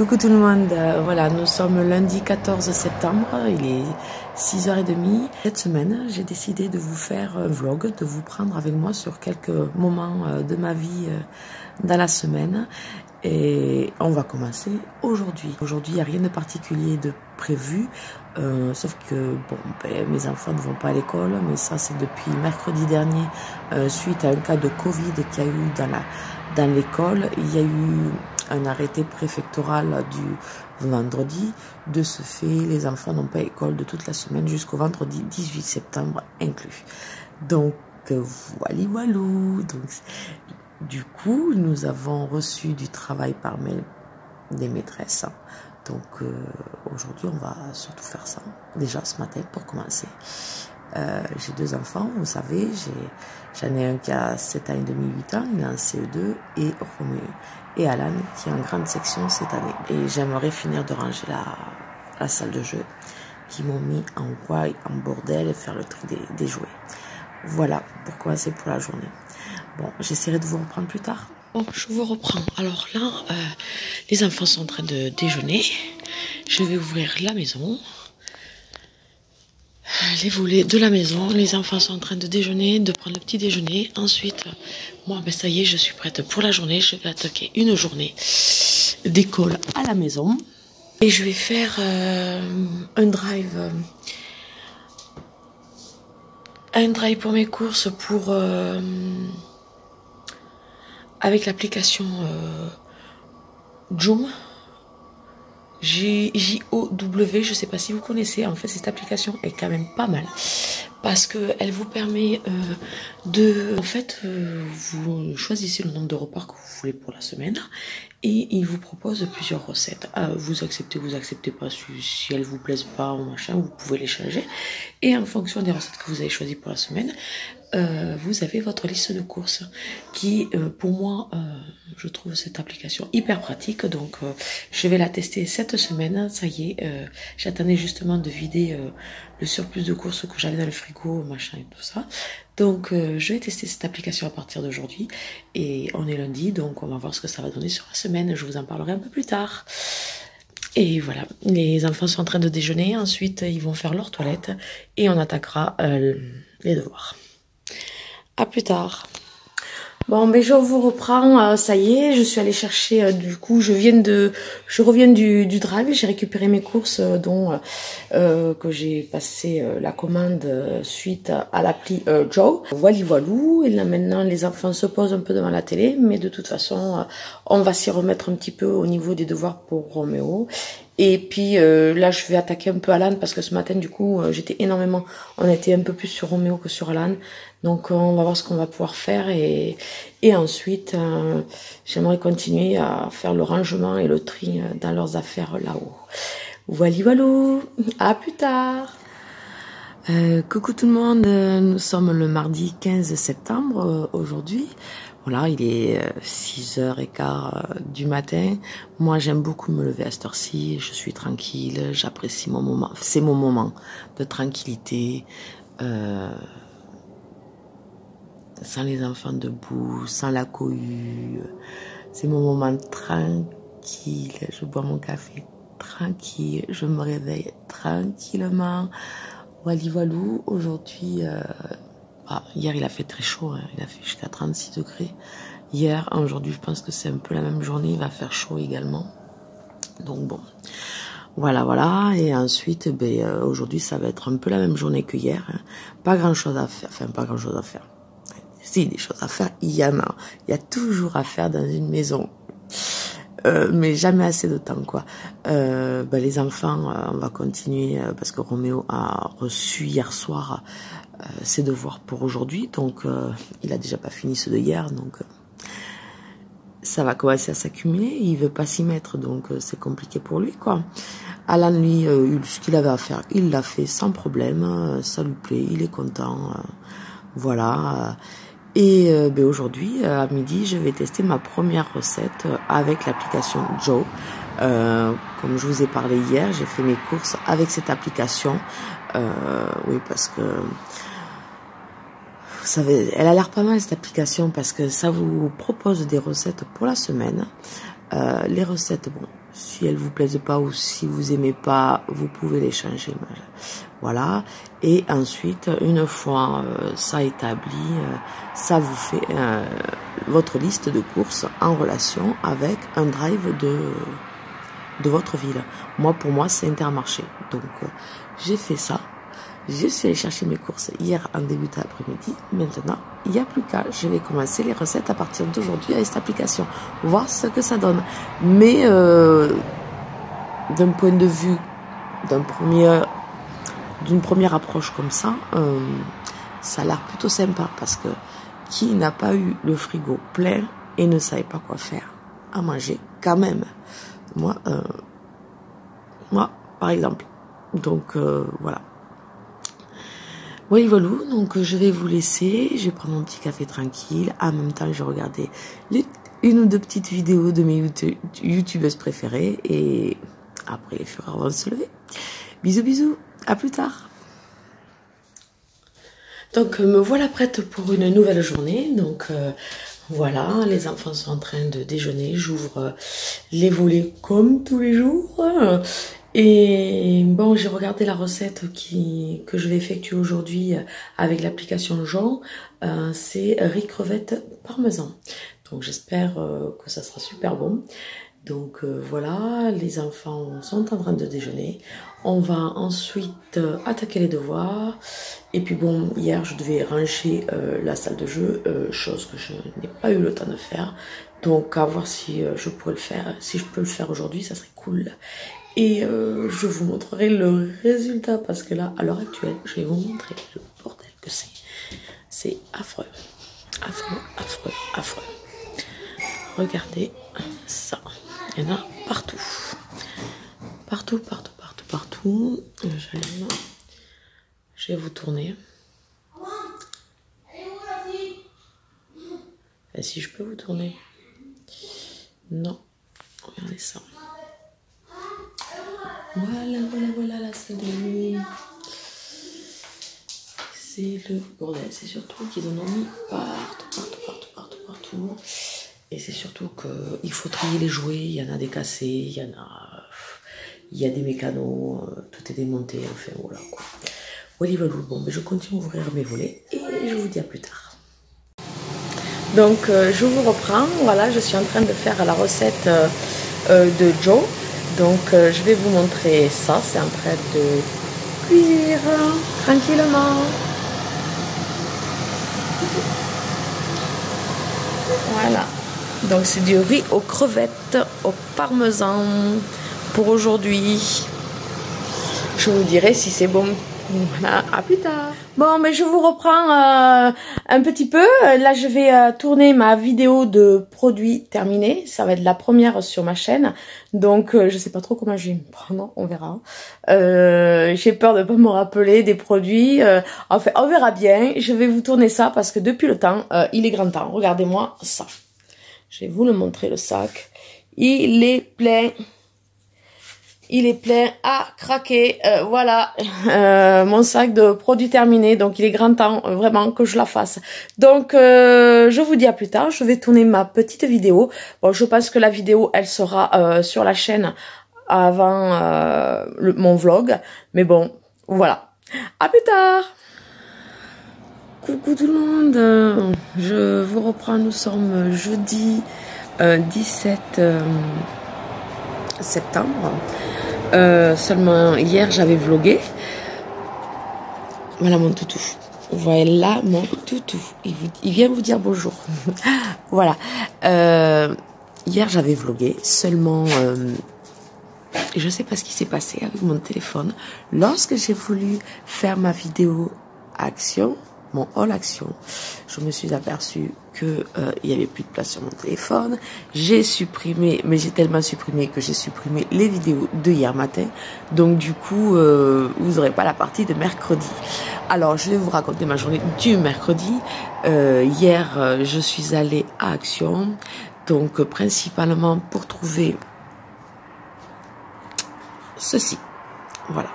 Coucou tout le monde, voilà, nous sommes lundi 14 septembre, il est 6h30. Cette semaine, j'ai décidé de vous faire un vlog, de vous prendre avec moi sur quelques moments de ma vie dans la semaine. Et on va commencer aujourd'hui. Aujourd'hui, il n'y a rien de particulier de prévu, sauf que bon, mes enfants ne vont pas à l'école, mais ça c'est depuis mercredi dernier, suite à un cas de Covid qu'il y a eu dans l'école. Il y a eu un arrêté préfectoral du vendredi. De ce fait, les enfants n'ont pas école de toute la semaine jusqu'au vendredi 18 septembre inclus. Donc, voilou. Donc, du coup, nous avons reçu du travail par mail des maîtresses. Donc, aujourd'hui, on va surtout faire ça. Déjà, ce matin, pour commencer. J'ai deux enfants, vous savez, j'en ai un qui a 7 ans et demi, 8 ans, il est en CE2, et Roméo et Alan qui est en grande section cette année. Et j'aimerais finir de ranger la salle de jeu qui m'ont mis en roi, en bordel, et faire le tri des jouets. Voilà pour commencer pour la journée. Bon, j'essaierai de vous reprendre plus tard. Bon, je vous reprends. Alors là, les enfants sont en train de déjeuner. Je vais ouvrir la maison. Les volets de la maison, les enfants sont en train de déjeuner, de prendre le petit déjeuner. Ensuite, moi, ben ça y est, je suis prête pour la journée. Je vais attaquer une journée d'école à la maison. Et je vais faire un drive pour mes courses pour avec l'application Joom. J-O-W, je ne sais pas si vous connaissez. En fait, cette application est quand même pas mal parce qu'elle vous permet en fait, vous choisissez le nombre de repas que vous voulez pour la semaine et il vous propose plusieurs recettes. Vous acceptez pas. Si elles vous plaisent pas ou machin, vous pouvez les changer. Et en fonction des recettes que vous avez choisies pour la semaine, vous avez votre liste de courses qui, pour moi, je trouve cette application hyper pratique. Donc, je vais la tester cette semaine. Ça y est, j'attendais justement de vider le surplus de courses que j'avais dans le frigo, machin et tout ça. Donc, je vais tester cette application à partir d'aujourd'hui. Et on est lundi, donc on va voir ce que ça va donner sur la semaine. Je vous en parlerai un peu plus tard. Et voilà, les enfants sont en train de déjeuner. Ensuite, ils vont faire leur toilette et on attaquera les devoirs. À plus tard. Bon, ben je vous reprends, ça y est, je suis allée chercher, du coup, je reviens du drive, j'ai récupéré mes courses, dont que j'ai passé la commande suite à l'appli Joe. Voilou, et là maintenant les enfants se posent un peu devant la télé, mais de toute façon, on va s'y remettre un petit peu au niveau des devoirs pour Roméo. Et puis là, je vais attaquer un peu Alan parce que ce matin, du coup, on était un peu plus sur Roméo que sur Alan. Donc, on va voir ce qu'on va pouvoir faire. Et ensuite, j'aimerais continuer à faire le rangement et le tri dans leurs affaires là-haut. Voilou, à plus tard. Coucou tout le monde, nous sommes le mardi 15 septembre aujourd'hui. Voilà, il est 6h15 du matin. Moi, j'aime beaucoup me lever à cette heure-ci. Je suis tranquille, j'apprécie mon moment. C'est mon moment de tranquillité. Sans les enfants debout, sans la cohue. C'est mon moment tranquille. Je bois mon café tranquille. Je me réveille tranquillement. Voilou, aujourd'hui... hier, il a fait très chaud, hein. Il a fait jusqu'à 36 degrés. Hier, aujourd'hui, je pense que c'est un peu la même journée. Il va faire chaud également. Donc bon, voilà. Et ensuite, aujourd'hui, ça va être un peu la même journée que hier. Hein. Pas grand-chose à faire. Enfin, pas grand-chose à faire. Si, des choses à faire, il y en a. Il y a toujours à faire dans une maison. Mais jamais assez de temps, quoi. Les enfants, on va continuer parce que Roméo a reçu hier soir ses devoirs pour aujourd'hui, donc il a déjà pas fini ceux de hier, donc ça va commencer à s'accumuler. Il veut pas s'y mettre, donc c'est compliqué pour lui, quoi. Alan, lui, ce qu'il avait à faire, il l'a fait sans problème, ça lui plaît, il est content, voilà. Et aujourd'hui, à midi, je vais tester ma première recette avec l'application Joe. Comme je vous ai parlé hier, j'ai fait mes courses avec cette application. Oui, parce que vous savez, elle a l'air pas mal cette application parce que ça vous propose des recettes pour la semaine. Les recettes, bon, si elles vous plaisent pas ou si vous aimez pas, vous pouvez les changer. Voilà. Et ensuite, une fois ça établi, ça vous fait votre liste de courses en relation avec un drive de votre ville. Moi, pour moi, c'est Intermarché. Donc, j'ai fait ça. Je suis allée chercher mes courses hier en début d'après-midi. Maintenant, il n'y a plus qu'à. Je vais commencer les recettes à partir d'aujourd'hui avec cette application. Voir ce que ça donne. Mais d'un point de vue d'une première approche comme ça, ça a l'air plutôt sympa. Parce que qui n'a pas eu le frigo plein et ne savait pas quoi faire à manger quand même. Moi, par exemple. Donc, voilà. Oui, voilà, donc je vais vous laisser, je vais prendre mon petit café tranquille, en même temps je vais regarder une ou deux petites vidéos de mes youtubeuses préférées, et après les fureurs vont se lever. Bisous bisous, à plus tard. Donc me voilà prête pour une nouvelle journée, donc voilà, les enfants sont en train de déjeuner, j'ouvre les volets comme tous les jours. Et bon, j'ai regardé la recette que je vais effectuer aujourd'hui avec l'application Jean. C'est riz crevettes parmesan. Donc j'espère que ça sera super bon. Donc voilà, les enfants sont en train de déjeuner. On va ensuite attaquer les devoirs. Et puis bon, hier je devais ranger la salle de jeu, chose que je n'ai pas eu le temps de faire. Donc à voir si je pourrais le faire. Si je peux le faire aujourd'hui, ça serait cool. Et je vous montrerai le résultat parce que là, à l'heure actuelle, je vais vous montrer le bordel que c'est. C'est affreux. Affreux, affreux, affreux. Regardez ça. Il y en a partout. Partout, partout, partout, partout. Je vais vous tourner. Et si je peux vous tourner. Non. Regardez ça. Voilà, voilà, voilà la salle de nuit. C'est le bordel. C'est surtout qu'ils en ont mis partout. Et c'est surtout qu'il faut trier les jouets. Il y en a des cassés, il y a des mécanos, tout est démonté. Enfin, voilà quoi. Voilà, bon, mais je continue à ouvrir mes volets et je vous dis à plus tard. Donc, je vous reprends. Voilà, je suis en train de faire la recette de Joe. Donc je vais vous montrer ça, c'est en train de cuire tranquillement. Voilà, donc c'est du riz aux crevettes au parmesan pour aujourd'hui. Je vous dirai si c'est bon. Voilà, à plus tard. Bon, mais je vous reprends un petit peu. Là, je vais tourner ma vidéo de produits terminée. Ça va être la première sur ma chaîne. Donc, je sais pas trop comment je vais me prendre. On verra. J'ai peur de pas me rappeler des produits. Enfin, on verra bien. Je vais vous tourner ça parce que depuis le temps, il est grand temps. Regardez-moi ça. Je vais vous le montrer, le sac. Il est plein. Il est plein à craquer. Voilà, mon sac de produits terminés. Donc, il est grand temps vraiment que je la fasse. Donc, je vous dis à plus tard. Je vais tourner ma petite vidéo. Bon, je pense que la vidéo, elle sera sur la chaîne avant mon vlog. Mais bon, voilà. À plus tard. Coucou tout le monde. Je vous reprends. Nous sommes jeudi 17 septembre. Seulement hier j'avais vlogué. Voilà mon toutou. Voilà mon toutou. Il vient vous dire bonjour. Voilà. Hier j'avais vlogué. Seulement je sais pas ce qui s'est passé avec mon téléphone. Lorsque j'ai voulu faire ma vidéo action, mon haul action, je me suis aperçue que il y avait plus de place sur mon téléphone. J'ai supprimé, mais j'ai tellement supprimé que j'ai supprimé les vidéos de hier matin. Donc du coup, vous n'aurez pas la partie de mercredi. Alors, je vais vous raconter ma journée du mercredi. Hier, je suis allée à Action, donc principalement pour trouver ceci. Voilà.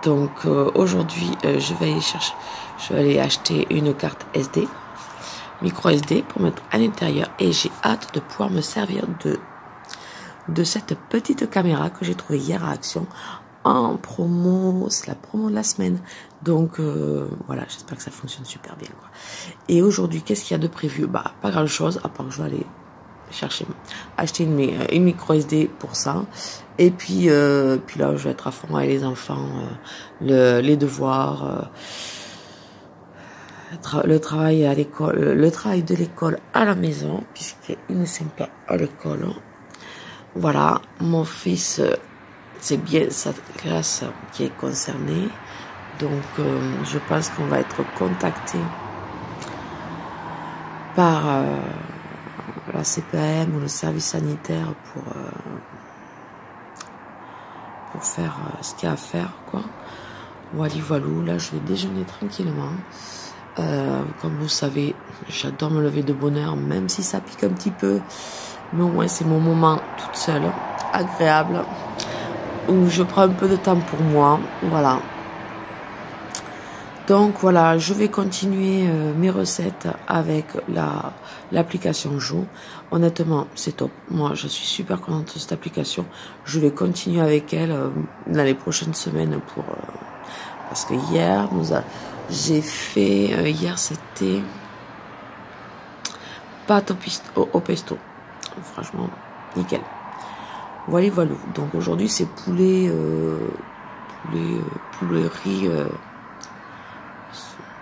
Donc aujourd'hui, je vais aller acheter une carte SD, micro SD pour mettre à l'intérieur, et j'ai hâte de pouvoir me servir de cette petite caméra que j'ai trouvée hier à Action en promo. C'est la promo de la semaine. Donc voilà, j'espère que ça fonctionne super bien, quoi. Et aujourd'hui, qu'est-ce qu'il y a de prévu? Bah, pas grand chose, à part que je vais aller acheter une micro SD pour ça. Et puis là, je vais être à fond avec les enfants, les devoirs, le travail à l'école, le travail de l'école à la maison, puisqu'ils ne sont pas à l'école. Voilà, mon fils, c'est bien sa classe qui est concernée. Donc, je pense qu'on va être contacté par la CPAM ou le service sanitaire pour faire ce qu'il y a à faire, quoi. Voilà, là, je vais déjeuner tranquillement. Comme vous savez, j'adore me lever de bonne heure, même si ça pique un petit peu. Mais au moins, c'est mon moment toute seule, agréable, où je prends un peu de temps pour moi. Voilà. Donc voilà, je vais continuer mes recettes avec l'application Jo. Honnêtement, c'est top. Moi, je suis super contente de cette application. Je vais continuer avec elle dans les prochaines semaines parce que hier, j'ai fait... hier, c'était pâte au pesto. Franchement, nickel. Voilà. Donc aujourd'hui, c'est poulet riz...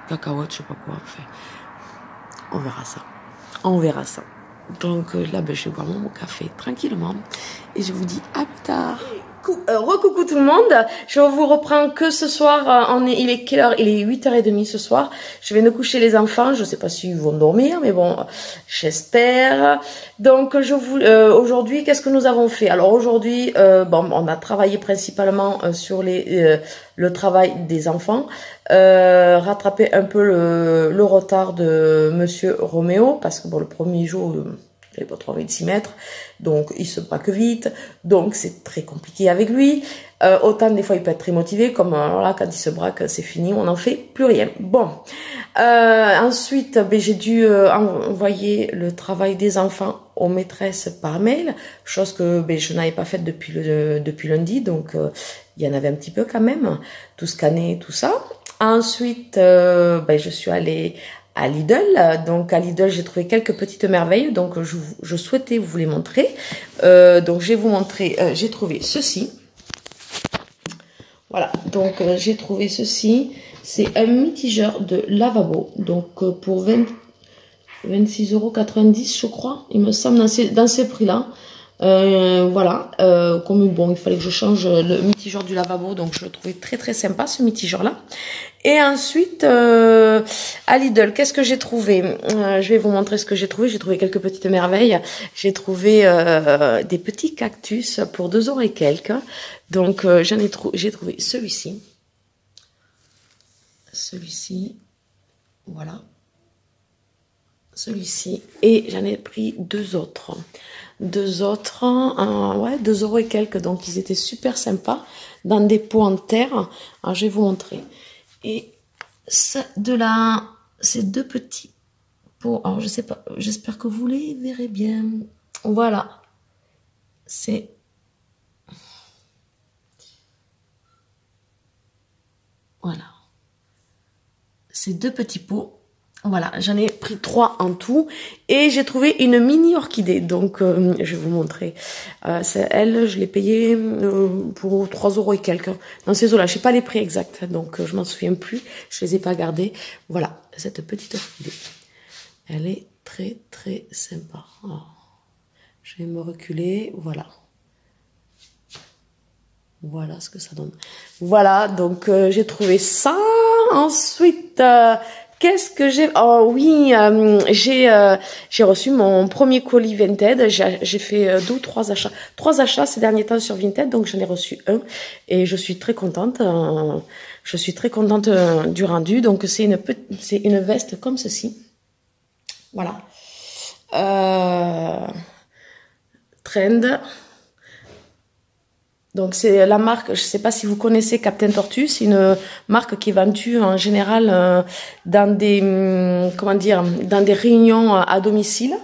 cacahuètes, je sais pas quoi. Enfin, on verra ça. Donc là, je vais boire mon café tranquillement et je vous dis à plus tard. Recoucou tout le monde, je vous reprends que ce soir, il est quelle heure? Il est 8h30 ce soir. Je vais me coucher les enfants, je sais pas s'ils vont dormir, mais bon, j'espère. Donc aujourd'hui, qu'est-ce que nous avons fait? Alors aujourd'hui, on a travaillé principalement sur le travail des enfants, rattraper un peu le retard de Monsieur Roméo, parce que bon, le premier jour... j'avais pas trop envie de s'y mettre, donc il se braque vite, donc c'est très compliqué avec lui. Autant des fois il peut être très motivé, comme là quand il se braque c'est fini, on n'en fait plus rien. Bon, ensuite j'ai dû envoyer le travail des enfants aux maîtresses par mail, chose que je n'avais pas faite depuis lundi, donc il y en avait un petit peu quand même, tout scanner, tout ça. Ensuite, je suis allée à Lidl. Donc à Lidl, j'ai trouvé quelques petites merveilles. Donc je souhaitais vous les montrer. Donc je vais vous montrer. J'ai trouvé ceci. Voilà. Donc j'ai trouvé ceci. C'est un mitigeur de lavabo. Donc pour 26,90 €, je crois. Il me semble dans ces prix-là. Voilà, comme bon, il fallait que je change le mitigeur du lavabo, donc je le trouvais très très sympa ce mitigeur là. Et ensuite à Lidl, qu'est-ce que j'ai trouvé? Je vais vous montrer ce que j'ai trouvé. J'ai trouvé quelques petites merveilles. J'ai trouvé des petits cactus pour 2 € et quelques. Donc j'ai trouvé celui-ci, voilà, celui-ci, et j'en ai pris deux autres, ouais, 2 € et quelques, donc ils étaient super sympas, dans des pots en terre. Alors je vais vous montrer, et ça, ces deux petits pots, alors je sais pas, j'espère que vous les verrez bien, voilà, ces deux petits pots. Voilà, j'en ai pris 3 en tout et j'ai trouvé une mini orchidée, donc je vais vous montrer. Elle, je l'ai payée pour 3 € et quelques dans ces eaux-là. Je sais pas les prix exacts, donc je m'en souviens plus. Je les ai pas gardés. Voilà, cette petite orchidée, elle est très très sympa. Alors, je vais me reculer, voilà. Voilà ce que ça donne. Voilà, donc j'ai trouvé ça. Ensuite, qu'est-ce que j'ai... Oh oui, j'ai reçu mon premier colis Vinted. J'ai fait 2 ou 3 achats. 3 achats ces derniers temps sur Vinted, donc j'en ai reçu un. Et je suis très contente. Je suis très contente du rendu. Donc c'est une veste comme ceci. Voilà. Trend. Donc c'est la marque, je ne sais pas si vous connaissez Captain Tortue, c'est une marque qui est vendue en général dans des, comment dire, dans des réunions à domicile.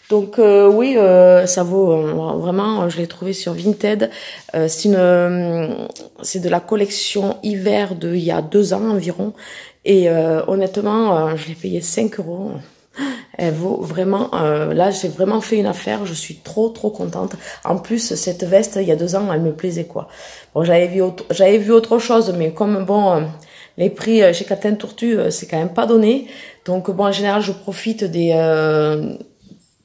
Donc oui, ça vaut vraiment, je l'ai trouvé sur Vinted. C'est de la collection hiver il y a 2 ans environ. Et honnêtement, je l'ai payé 5 €. Elle vaut vraiment, là j'ai vraiment fait une affaire, je suis trop contente. En plus cette veste il y a 2 ans elle me plaisait quoi. Bon j'avais vu autre chose mais comme bon les prix chez Captain Tortue c'est quand même pas donné. Donc bon en général je profite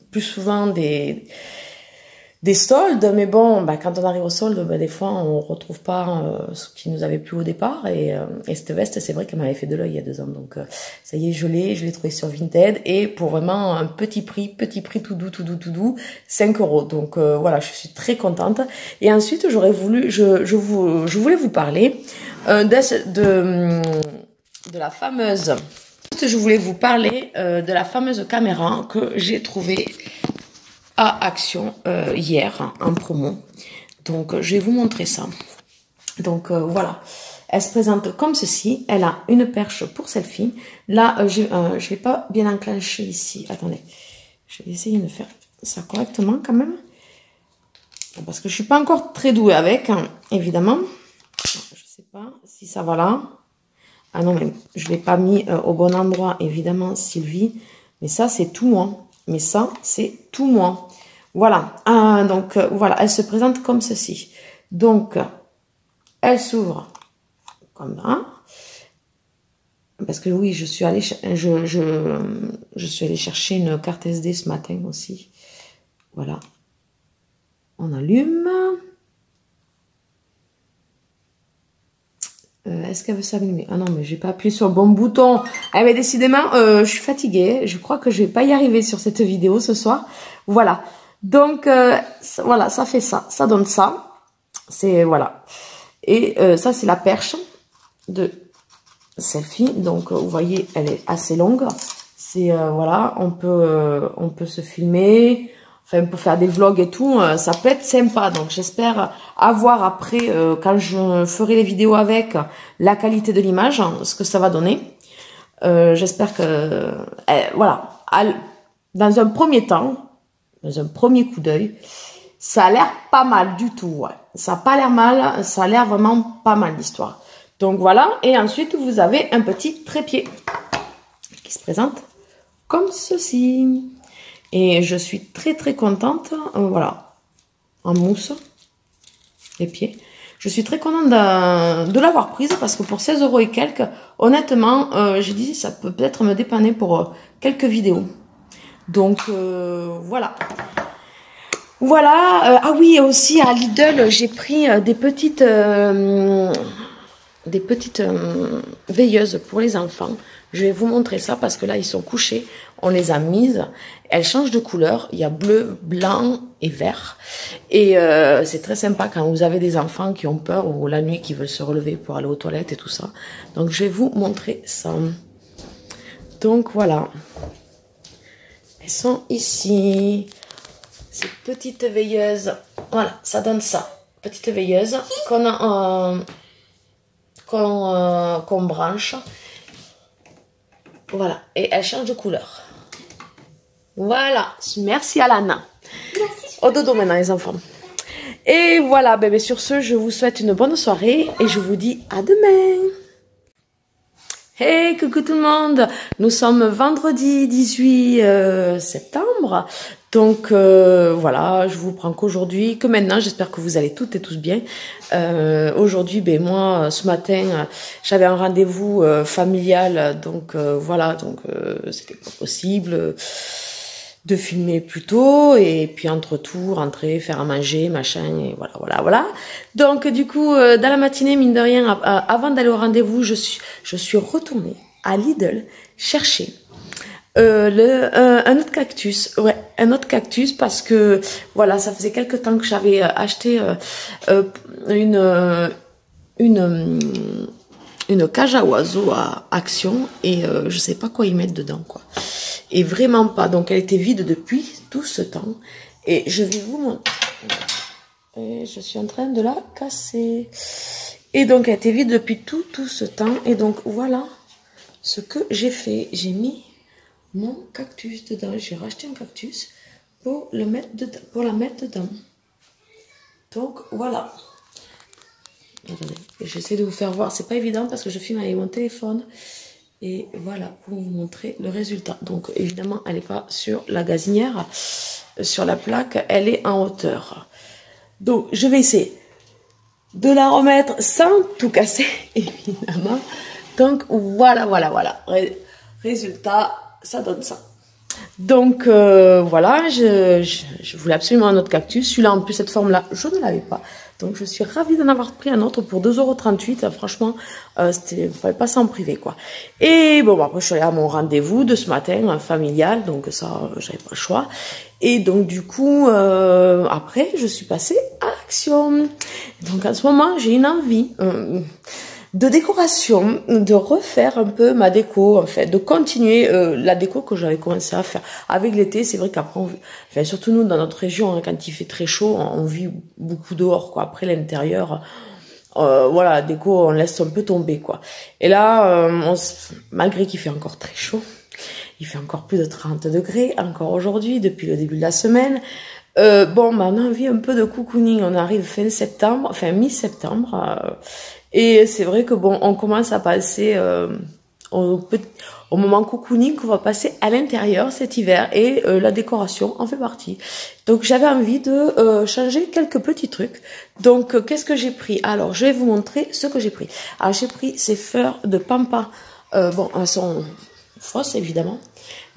plus souvent des soldes, mais bon, bah, quand on arrive aux soldes, bah, des fois, on retrouve pas ce qui nous avait plu au départ. Et cette veste, c'est vrai qu'elle m'avait fait de l'œil il y a 2 ans. Donc, ça y est, je l'ai trouvée sur Vinted. Et pour vraiment un petit prix tout doux, 5 €. Donc, voilà, je suis très contente. Et ensuite, je voulais vous parler de la fameuse... Je voulais vous parler de la fameuse caméra que j'ai trouvée à Action hier en promo. Donc je vais vous montrer ça. Donc voilà, elle se présente comme ceci. Elle a une perche pour selfie. Là je vais pas bien enclencher ici. Attendez, je vais essayer de faire ça correctement quand même, parce que je suis pas encore très douée avec hein, évidemment. Je sais pas si ça va là. Ah non mais je l'ai pas mis au bon endroit évidemment Sylvie, mais ça c'est tout moi. Mais ça, c'est tout moi. Voilà. Donc, voilà. Elle se présente comme ceci. Donc, elle s'ouvre comme ça. Parce que oui, je suis allée chercher une carte SD ce matin aussi. Voilà. On allume. Est-ce qu'elle veut s'allumer? Ah non, mais j'ai pas appuyé sur le bon bouton. Eh bien, décidément, je suis fatiguée. Je crois que je vais pas y arriver sur cette vidéo ce soir. Voilà. Donc, voilà, ça fait ça. Ça donne ça. C'est, voilà. Et ça, c'est la perche de selfie. Donc, vous voyez, elle est assez longue. C'est, voilà, on peut se filmer. Enfin, pour faire des vlogs et tout, ça peut être sympa. Donc, j'espère avoir après, quand je ferai les vidéos avec, la qualité de l'image, ce que ça va donner. J'espère que, voilà, dans un premier temps, dans un premier coup d'œil, ça a l'air pas mal du tout. Ouais. Ça n'a pas l'air mal, ça a l'air vraiment pas mal l'histoire. Donc, voilà. Et ensuite, vous avez un petit trépied qui se présente comme ceci. Et je suis très contente, voilà, en mousse, les pieds. Je suis très contente de l'avoir prise parce que pour 16 € et quelques, honnêtement, j'ai dit ça peut peut-être me dépanner pour quelques vidéos. Donc voilà. Voilà, ah oui, aussi à Lidl, j'ai pris des petites veilleuses pour les enfants. Je vais vous montrer ça parce que là, ils sont couchés. On les a mises. Elles changent de couleur. Il y a bleu, blanc et vert. Et c'est très sympa quand vous avez des enfants qui ont peur ou la nuit qui veulent se relever pour aller aux toilettes et tout ça. Donc, je vais vous montrer ça. Donc, voilà. Elles sont ici. Ces petites veilleuses. Voilà, ça donne ça. Petite veilleuse qu'on branche. Voilà, et elle change de couleur. Voilà, merci Alana. Merci. Au dodo maintenant les enfants. Et voilà, bébé, sur ce, je vous souhaite une bonne soirée et je vous dis à demain. Hey, coucou tout le monde. Nous sommes vendredi 18 septembre. Donc voilà, je vous prends qu'aujourd'hui, que maintenant, j'espère que vous allez toutes et tous bien. Aujourd'hui, ben moi, ce matin, j'avais un rendez-vous familial, donc voilà, donc c'était pas possible de filmer plus tôt, et puis entre tout, rentrer, faire à manger, machin, et voilà. Donc du coup, dans la matinée, mine de rien, avant d'aller au rendez-vous, je suis retournée à Lidl chercher un autre cactus, ouais, un autre cactus, parce que voilà, ça faisait quelque temps que j'avais acheté une cage à oiseaux à Action, et je sais pas quoi y mettre dedans, quoi, et vraiment pas. Donc elle était vide depuis tout ce temps, et je vais vous montrer. Et je suis en train de la casser, et donc elle était vide depuis tout ce temps, et donc voilà ce que j'ai fait. J'ai mis mon cactus dedans. J'ai racheté un cactus pour le mettre dedans, pour la mettre dedans. Donc voilà. Attendez, j'essaie de vous faire voir. C'est pas évident parce que je filme avec mon téléphone. Et voilà, pour vous montrer le résultat. Donc évidemment, elle n'est pas sur la gazinière, sur la plaque, elle est en hauteur. Donc je vais essayer de la remettre sans tout casser, évidemment. Donc voilà, voilà. Résultat, ça donne ça. Donc voilà, je voulais absolument un autre cactus. Celui-là, en plus, cette forme-là, je ne l'avais pas. Donc je suis ravie d'en avoir pris un autre pour 2,38 €. Franchement, il ne fallait pas s'en priver, quoi. Et bon, après, je suis allée à mon rendez-vous de ce matin, familial. Donc ça, j'avais pas le choix. Et donc du coup, après, je suis passée à l'action. Donc en ce moment, j'ai une envie de décoration, de refaire un peu ma déco, en fait, de continuer la déco que j'avais commencé à faire. Avec l'été, c'est vrai qu'après, enfin, surtout nous, dans notre région, hein, quand il fait très chaud, on vit beaucoup dehors, quoi. Après, l'intérieur, voilà, la déco, on laisse un peu tomber, quoi. Et là, malgré qu'il fait encore très chaud, il fait encore plus de 30 degrés, encore aujourd'hui, depuis le début de la semaine. Bon, bah, on a envie un peu de cocooning. On arrive fin septembre, enfin mi-septembre. Et c'est vrai que bon, on commence à passer au moment cocooning qu'on va passer à l'intérieur cet hiver. Et la décoration en fait partie. Donc j'avais envie de changer quelques petits trucs. Donc qu'est-ce que j'ai pris? Alors je vais vous montrer ce que j'ai pris. Alors j'ai pris ces fleurs de pampa. Bon, elles sont fausses évidemment.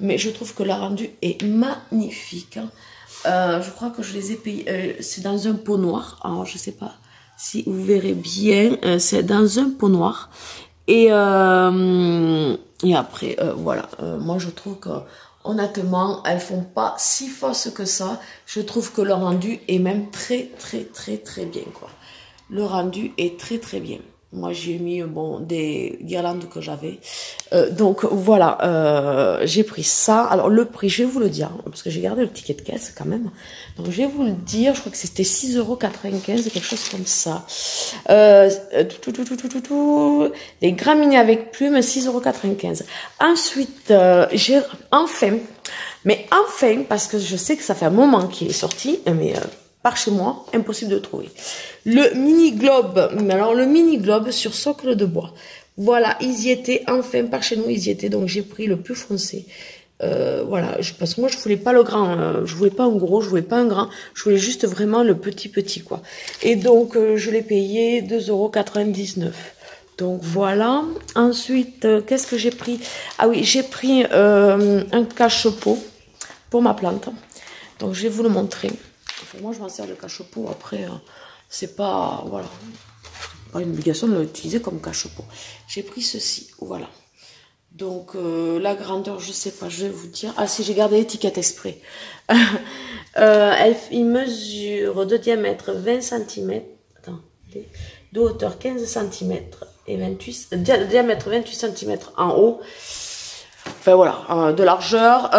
Mais je trouve que le rendu est magnifique. Je crois que je les ai payés. C'est dans un pot noir. Alors je sais pas si vous verrez bien. C'est dans un pot noir. Et après voilà. Moi je trouve que honnêtement elles font pas si fausses que ça. Je trouve que le rendu est même très bien, quoi. Le rendu est très bien. Moi, j'ai mis bon des guirlandes que j'avais. Donc voilà, j'ai pris ça. Alors le prix, je vais vous le dire, parce que j'ai gardé le ticket de caisse quand même. Donc je vais vous le dire, je crois que c'était 6,95 €, quelque chose comme ça. Les graminées avec plumes, 6,95 €. Ensuite, j'ai enfin, parce que je sais que ça fait un moment qu'il est sorti, mais par chez moi, impossible de le trouver. Le mini globe, alors le mini globe sur socle de bois. Voilà, ils y étaient, enfin par chez nous ils y étaient, donc j'ai pris le plus foncé. Voilà, parce que moi je voulais pas le grand, je voulais pas un gros, je voulais pas un grand, je voulais juste vraiment le petit quoi. Et donc je l'ai payé 2,99 €. Donc voilà. Ensuite, qu'est-ce que j'ai pris? Ah oui, j'ai pris un cache-pot pour ma plante. Donc je vais vous le montrer. Enfin, moi je m'en sers de cache-pot, après c'est pas, voilà, pas une obligation de l'utiliser comme cache-pot. J'ai pris ceci, voilà. Donc la grandeur, je sais pas, je vais vous dire. Ah si, j'ai gardé l'étiquette exprès. Il mesure de diamètre 20 cm, attendez, de hauteur 15 cm et 28, de diamètre 28 cm en haut. Enfin voilà, de largeur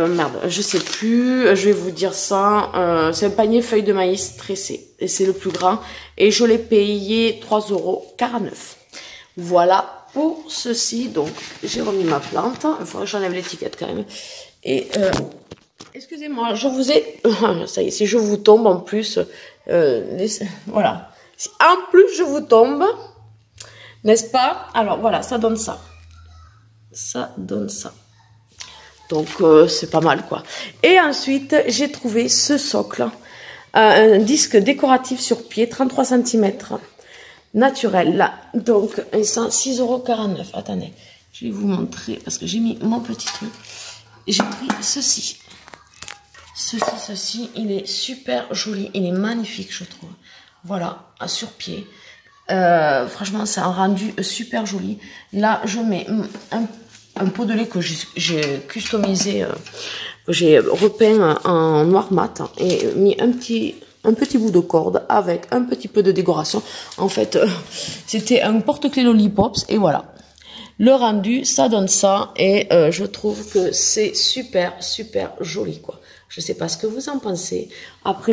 merde, je sais plus, je vais vous dire ça. C'est un panier feuilles de maïs tressé et c'est le plus grand et je l'ai payé 3,49 €. Voilà pour ceci. Donc j'ai remis ma plante. Il faudrait que j'enlève l'étiquette quand même. Et excusez-moi, je vous ai, ça y est, si je vous tombe en plus, voilà, si en plus je vous tombe, n'est-ce pas? Alors voilà, ça donne ça. Ça donne ça. Donc c'est pas mal, quoi. Et ensuite j'ai trouvé ce socle, un disque décoratif sur pied, 33 cm, naturel là. Donc ils sont 6,49 €. Attendez, je vais vous montrer parce que j'ai mis mon petit truc. J'ai pris ceci. Ceci, il est super joli, il est magnifique, je trouve. Voilà, sur pied. Franchement, c'est un rendu super joli. Là, je mets un pot de lait que j'ai customisé, que j'ai repeint en noir mat et mis un petit bout de corde avec un petit peu de décoration. En fait, c'était un porte-clés Lollipops et voilà. Le rendu, ça donne ça et je trouve que c'est super joli, quoi. Je sais pas ce que vous en pensez. Après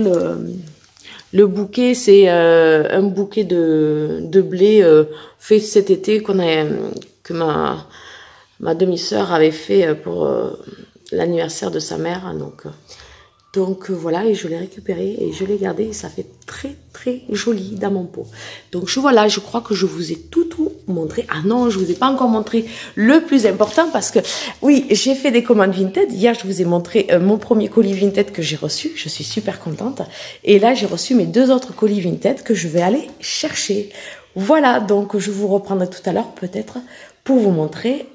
le bouquet, c'est un bouquet de blé fait cet été que ma demi-sœur avait fait pour l'anniversaire de sa mère. Donc voilà, et je l'ai récupéré et je l'ai gardé. Et ça fait très très joli dans mon pot. Donc voilà, je crois que je vous ai tout montré. Ah non, je vous ai pas encore montré le plus important parce que oui, j'ai fait des commandes Vinted. Hier, je vous ai montré mon premier colis Vinted que j'ai reçu. Je suis super contente. Et là, j'ai reçu mes 2 autres colis Vinted que je vais aller chercher. Voilà, donc je vous reprendrai tout à l'heure peut-être pour vous montrer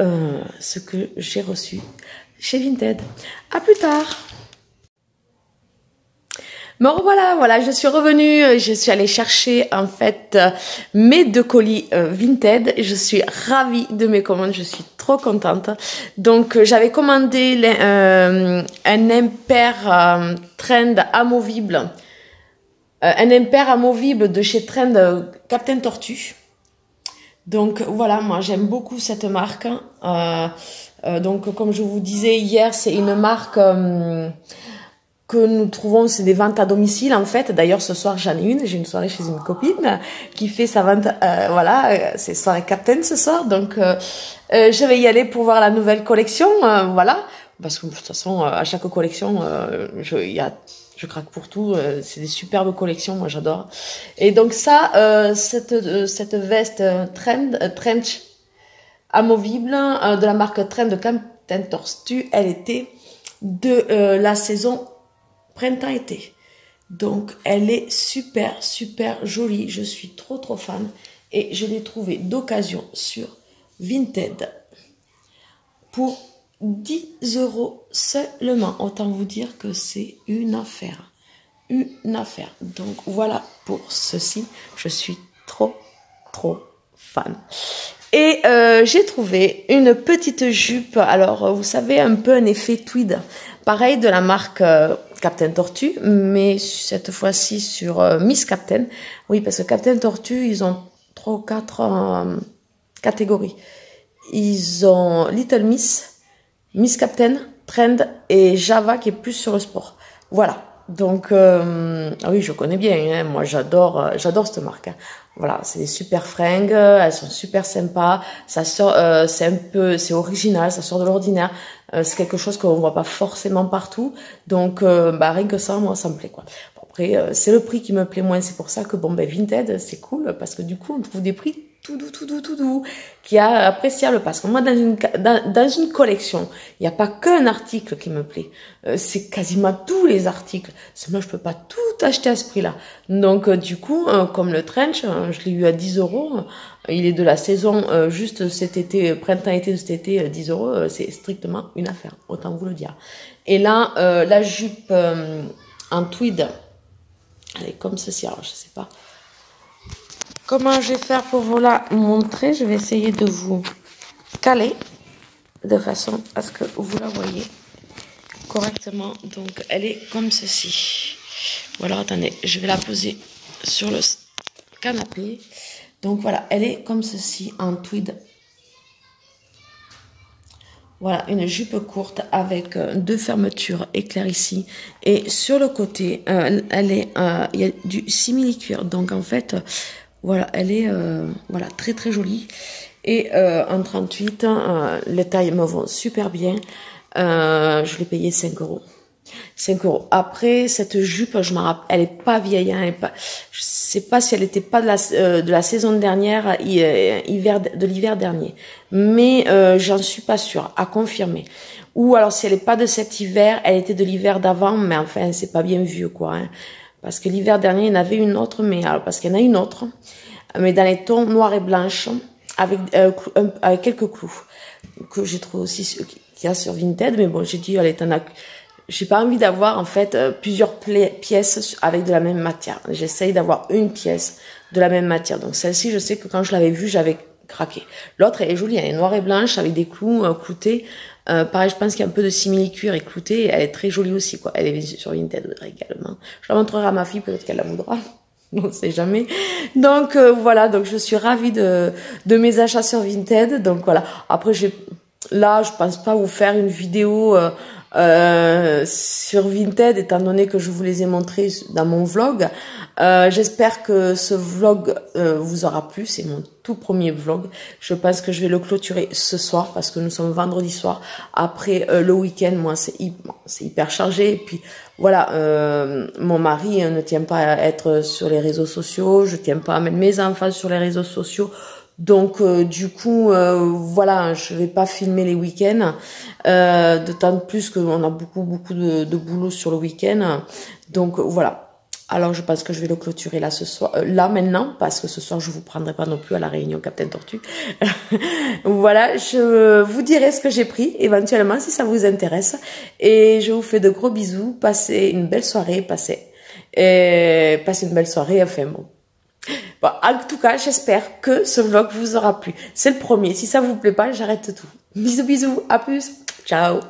ce que j'ai reçu chez Vinted. À plus tard. Bon voilà, je suis revenue, je suis allée chercher en fait mes 2 colis Vinted. Je suis ravie de mes commandes, je suis trop contente. Donc j'avais commandé un impair Trend amovible, un impair amovible de chez Trend Captain Tortue. Donc voilà, moi j'aime beaucoup cette marque. Donc comme je vous disais hier, c'est une marque que nous trouvons, c'est des ventes à domicile en fait. D'ailleurs ce soir j'en ai une, j'ai une soirée chez une copine qui fait sa vente, voilà, c'est soirée Captain ce soir, donc je vais y aller pour voir la nouvelle collection, voilà, parce que de toute façon à chaque collection je craque pour tout, c'est des superbes collections, moi j'adore. Et donc ça, cette veste trench amovible de la marque Trend de Captain Tortue, elle était de la saison printemps-été. Donc elle est super jolie, je suis trop fan et je l'ai trouvée d'occasion sur Vinted pour 10 € seulement. Autant vous dire que c'est une affaire. Donc voilà pour ceci, je suis trop fan. Et j'ai trouvé une petite jupe, alors vous savez, un peu un effet tweed, pareil de la marque Captain Tortue, mais cette fois-ci sur Miss Captain. Oui, parce que Captain Tortue, ils ont 3 ou 4 catégories. Ils ont Little Miss, Miss Captain, Trend et Java qui est plus sur le sport. Voilà. Donc, oui, je connais bien, hein. Moi j'adore cette marque. Hein. Voilà, c'est des super fringues, elles sont super sympas. Ça sort, c'est original, ça sort de l'ordinaire. C'est quelque chose qu'on voit pas forcément partout. Donc, rien que ça, moi, ça me plaît quoi. Bon, après, c'est le prix qui me plaît moins. C'est pour ça que Vinted, c'est cool parce que du coup, on trouve des prix tout doux, qui est appréciable parce que moi dans une collection, il n'y a pas qu'un article qui me plaît, c'est quasiment tous les articles. Moi je peux pas tout acheter à ce prix-là. Donc du coup, comme le trench, je l'ai eu à 10 €. Il est de la saison juste cet été, printemps-été de cet été, 10 €, c'est strictement une affaire, autant vous le dire. Et là, la jupe en tweed, elle est comme ceci. Alors je sais pas comment je vais faire pour vous la montrer. Je vais essayer de vous caler de façon à ce que vous la voyez correctement. Donc, elle est comme ceci. Voilà, attendez, je vais la poser sur le canapé. Donc, voilà, elle est comme ceci en tweed. Voilà, une jupe courte avec 2 fermetures éclair ici. Et sur le côté, il y a du simili-cuir. Donc, en fait... Voilà, elle est voilà, très jolie. Et en 38, les tailles me vont super bien. Je l'ai payé 5 €. 5 €. Après, cette jupe, je m'en rappelle, elle est pas vieille. Hein, je sais pas si elle était pas de la saison dernière, de l'hiver dernier. Mais j'en suis pas sûre, à confirmer. Ou alors, si elle est pas de cet hiver, elle était de l'hiver d'avant, mais enfin, c'est pas bien vieux, quoi. Hein. Parce que l'hiver dernier, il y en avait une autre, mais alors, parce qu'il y en a une autre, mais dans les tons noirs et blanches, avec quelques clous, que j'ai trouvé aussi qu'il y a sur Vinted. Mais bon, j'ai dit, allez, j'ai pas envie d'avoir en fait plusieurs pièces avec de la même matière. J'essaye d'avoir une pièce de la même matière. Donc celle-ci, je sais que quand je l'avais vue, j'avais craqué. L'autre, elle est jolie, elle est noire et blanche avec des clous cloutés. Pareil, je pense qu'il y a un peu de simili-cuir et clouté. Elle est très jolie aussi, quoi. Elle est sur Vinted également. Je la montrerai à ma fille, peut-être qu'elle la voudra. On ne sait jamais. Donc voilà, donc je suis ravie de mes achats sur Vinted. Donc voilà. Après, là, je pense pas vous faire une vidéo sur Vinted, étant donné que je vous les ai montrés dans mon vlog. J'espère que ce vlog vous aura plu. C'est mon tout premier vlog. Je pense que je vais le clôturer ce soir parce que nous sommes vendredi soir. Après le week-end, moi c'est hyper chargé. Et puis voilà, mon mari ne tient pas à être sur les réseaux sociaux. Je tiens pas à mettre mes enfants sur les réseaux sociaux. Donc du coup, voilà, je vais pas filmer les week-ends. D'autant plus qu'on a beaucoup de boulot sur le week-end. Donc voilà. Alors je pense que je vais le clôturer là ce soir, là maintenant, parce que ce soir je vous prendrai pas non plus à la réunion Captain Tortue. Voilà, je vous dirai ce que j'ai pris éventuellement si ça vous intéresse. Et je vous fais de gros bisous. Passez une belle soirée, passez une belle soirée. Enfin bon. Bon, en tout cas, j'espère que ce vlog vous aura plu. C'est le premier. Si ça vous plaît pas, j'arrête tout. Bisous, bisous. À plus. Ciao.